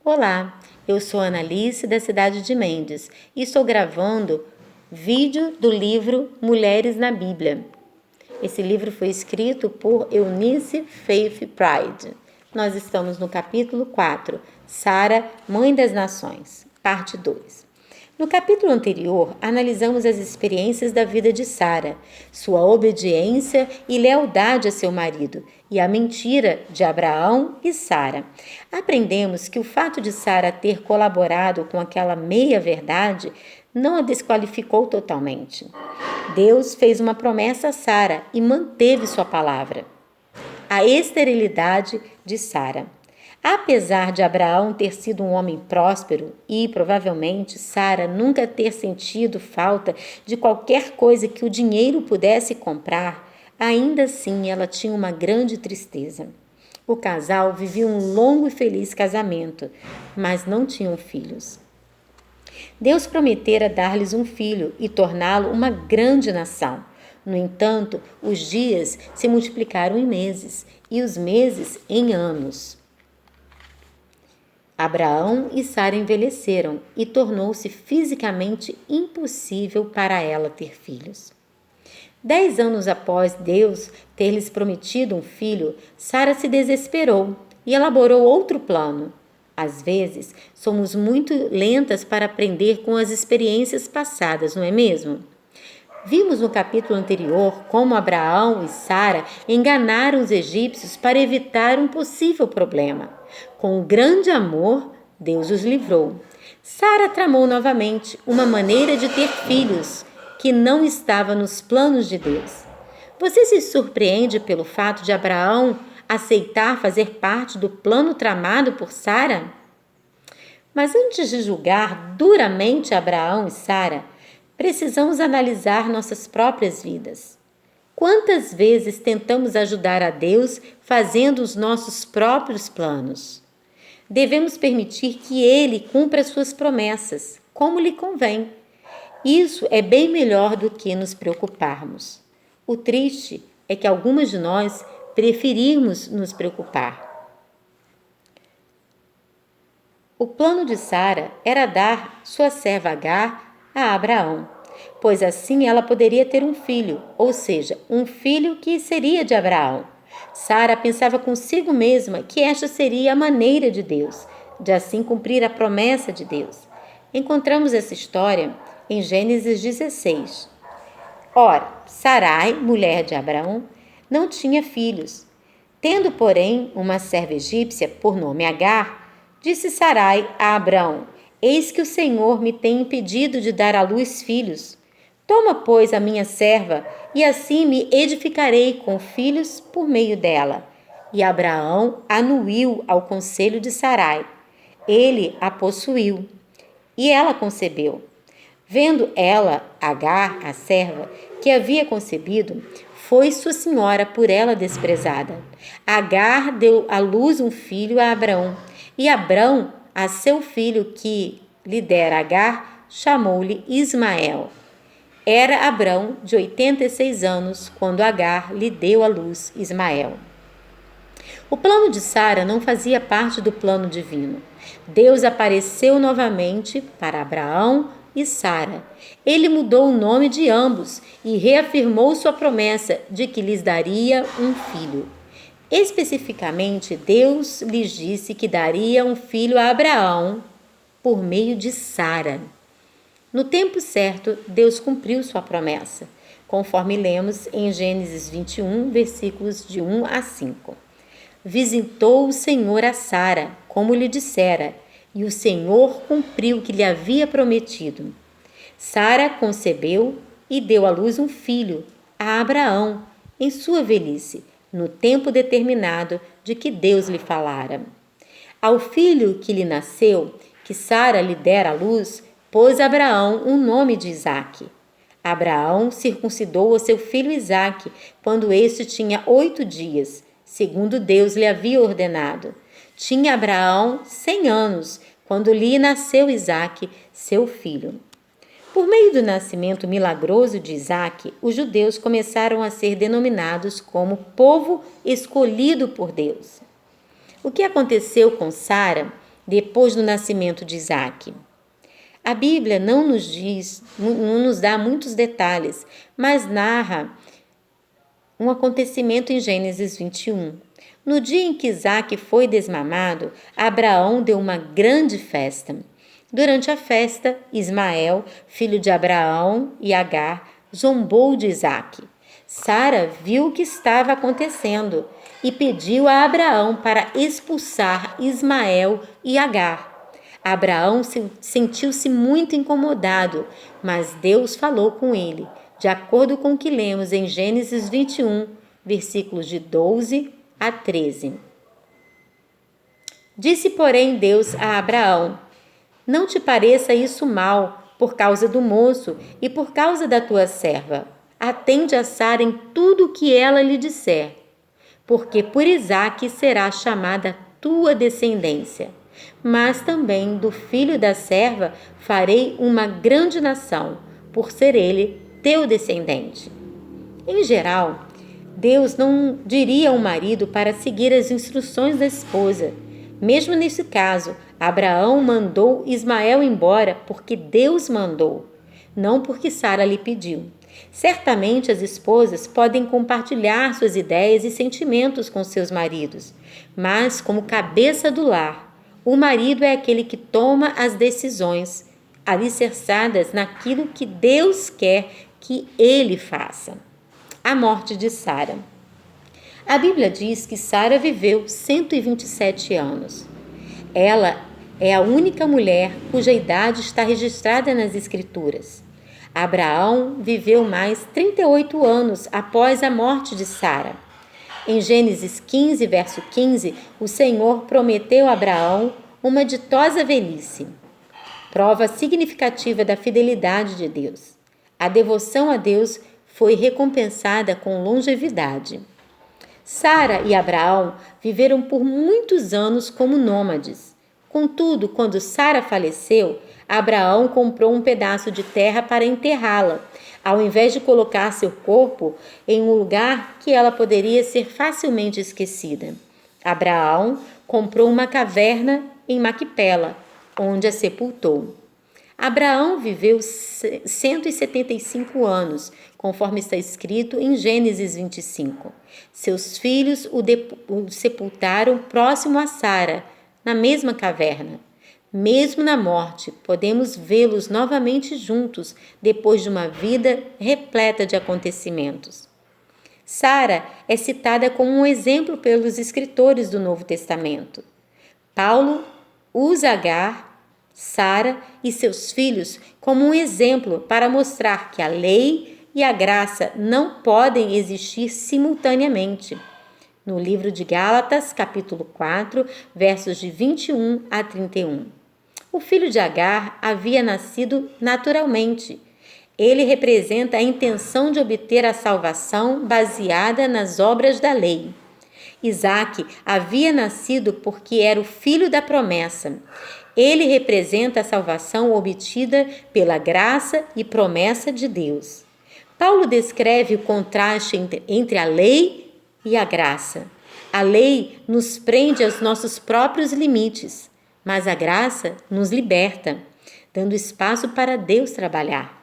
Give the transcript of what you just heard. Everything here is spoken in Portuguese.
Olá, eu sou Analice da cidade de Mendes e estou gravando vídeo do livro Mulheres na Bíblia. Esse livro foi escrito por Eunice Faith Pride. Nós estamos no capítulo 4, Sara, Mãe das Nações, parte 2. No capítulo anterior, analisamos as experiências da vida de Sara, sua obediência e lealdade a seu marido, e a mentira de Abraão e Sara. Aprendemos que o fato de Sara ter colaborado com aquela meia-verdade não a desqualificou totalmente. Deus fez uma promessa a Sara e manteve sua palavra. A esterilidade de Sara. Apesar de Abraão ter sido um homem próspero e, provavelmente, Sara nunca ter sentido falta de qualquer coisa que o dinheiro pudesse comprar, ainda assim ela tinha uma grande tristeza. O casal vivia um longo e feliz casamento, mas não tinham filhos. Deus prometera dar-lhes um filho e torná-lo uma grande nação. No entanto, os dias se multiplicaram em meses e os meses em anos. Abraão e Sara envelheceram e tornou-se fisicamente impossível para ela ter filhos. 10 anos após Deus ter lhes prometido um filho, Sara se desesperou e elaborou outro plano. Às vezes, somos muito lentas para aprender com as experiências passadas, não é mesmo? Vimos no capítulo anterior como Abraão e Sara enganaram os egípcios para evitar um possível problema. Com grande amor, Deus os livrou. Sara tramou novamente uma maneira de ter filhos que não estava nos planos de Deus. Você se surpreende pelo fato de Abraão aceitar fazer parte do plano tramado por Sara? Mas antes de julgar duramente Abraão e Sara, precisamos analisar nossas próprias vidas. Quantas vezes tentamos ajudar a Deus fazendo os nossos próprios planos? Devemos permitir que Ele cumpra suas promessas, como lhe convém. Isso é bem melhor do que nos preocuparmos. O triste é que algumas de nós preferimos nos preocupar. O plano de Sara era dar sua serva Agar a Abraão, pois assim ela poderia ter um filho, ou seja, um filho que seria de Abraão. Sara pensava consigo mesma que esta seria a maneira de Deus, de assim cumprir a promessa de Deus. Encontramos essa história em Gênesis 16. Ora, Sarai, mulher de Abraão, não tinha filhos. Tendo, porém, uma serva egípcia por nome Agar, disse Sarai a Abraão: Eis que o Senhor me tem impedido de dar à luz filhos. Toma, pois, a minha serva, e assim me edificarei com filhos por meio dela. E Abraão anuiu ao conselho de Sarai. Ele a possuiu, e ela concebeu. Vendo ela, Agar, a serva, que havia concebido, foi sua senhora por ela desprezada. Agar deu à luz um filho a Abraão, e Abraão, a seu filho que lhe dera Agar, chamou-lhe Ismael. Era Abrão de 86 anos quando Agar lhe deu à luz Ismael. O plano de Sara não fazia parte do plano divino. Deus apareceu novamente para Abraão e Sara. Ele mudou o nome de ambos e reafirmou sua promessa de que lhes daria um filho. Especificamente, Deus lhes disse que daria um filho a Abraão por meio de Sara. No tempo certo, Deus cumpriu sua promessa, conforme lemos em Gênesis 21, versículos de 1 a 5. Visitou o Senhor a Sara, como lhe dissera, e o Senhor cumpriu o que lhe havia prometido. Sara concebeu e deu à luz um filho, a Abraão, em sua velhice, no tempo determinado de que Deus lhe falara. Ao filho que lhe nasceu, que Sara lhe dera à luz, pôs Abraão o nome de Isaque. Abraão circuncidou o seu filho Isaque quando este tinha 8 dias, segundo Deus lhe havia ordenado. Tinha Abraão 100 anos quando lhe nasceu Isaque, seu filho. Por meio do nascimento milagroso de Isaque, os judeus começaram a ser denominados como povo escolhido por Deus. O que aconteceu com Sara depois do nascimento de Isaque? A Bíblia não nos dá muitos detalhes, mas narra um acontecimento em Gênesis 21. No dia em que Isaque foi desmamado, Abraão deu uma grande festa. Durante a festa, Ismael, filho de Abraão e Agar, zombou de Isaque. Sara viu o que estava acontecendo e pediu a Abraão para expulsar Ismael e Agar. Abraão sentiu-se muito incomodado, mas Deus falou com ele, de acordo com o que lemos em Gênesis 21, versículos de 12 a 13. Disse, porém, Deus a Abraão: não te pareça isso mal por causa do moço e por causa da tua serva. Atende a Sara em tudo o que ela lhe disser, porque por Isaque será chamada tua descendência. Mas também do filho da serva farei uma grande nação, por ser ele teu descendente. Em geral, Deus não diria ao marido para seguir as instruções da esposa. Mesmo nesse caso, Abraão mandou Ismael embora porque Deus mandou, não porque Sara lhe pediu. Certamente as esposas podem compartilhar suas ideias e sentimentos com seus maridos, mas como cabeça do lar, o marido é aquele que toma as decisões, alicerçadas naquilo que Deus quer que ele faça. A morte de Sara. A Bíblia diz que Sara viveu 127 anos. Ela é a única mulher cuja idade está registrada nas Escrituras. Abraão viveu mais 38 anos após a morte de Sara. Em Gênesis 15, verso 15, o Senhor prometeu a Abraão uma ditosa velhice, prova significativa da fidelidade de Deus. A devoção a Deus foi recompensada com longevidade. Sara e Abraão viveram por muitos anos como nômades. Contudo, quando Sara faleceu, Abraão comprou um pedaço de terra para enterrá-la, ao invés de colocar seu corpo em um lugar que ela poderia ser facilmente esquecida. Abraão comprou uma caverna em Maquipela, onde a sepultou. Abraão viveu 175 anos, conforme está escrito em Gênesis 25. Seus filhos o sepultaram próximo a Sara, na mesma caverna. Mesmo na morte, podemos vê-los novamente juntos, depois de uma vida repleta de acontecimentos. Sara é citada como um exemplo pelos escritores do Novo Testamento. Paulo usa Agar, Sara e seus filhos como um exemplo para mostrar que a lei e a graça não podem existir simultaneamente. No livro de Gálatas, capítulo 4, versos de 21 a 31. O filho de Agar havia nascido naturalmente. Ele representa a intenção de obter a salvação baseada nas obras da lei. Isaque havia nascido porque era o filho da promessa. Ele representa a salvação obtida pela graça e promessa de Deus. Paulo descreve o contraste entre a lei e a graça. A lei nos prende aos nossos próprios limites, mas a graça nos liberta, dando espaço para Deus trabalhar.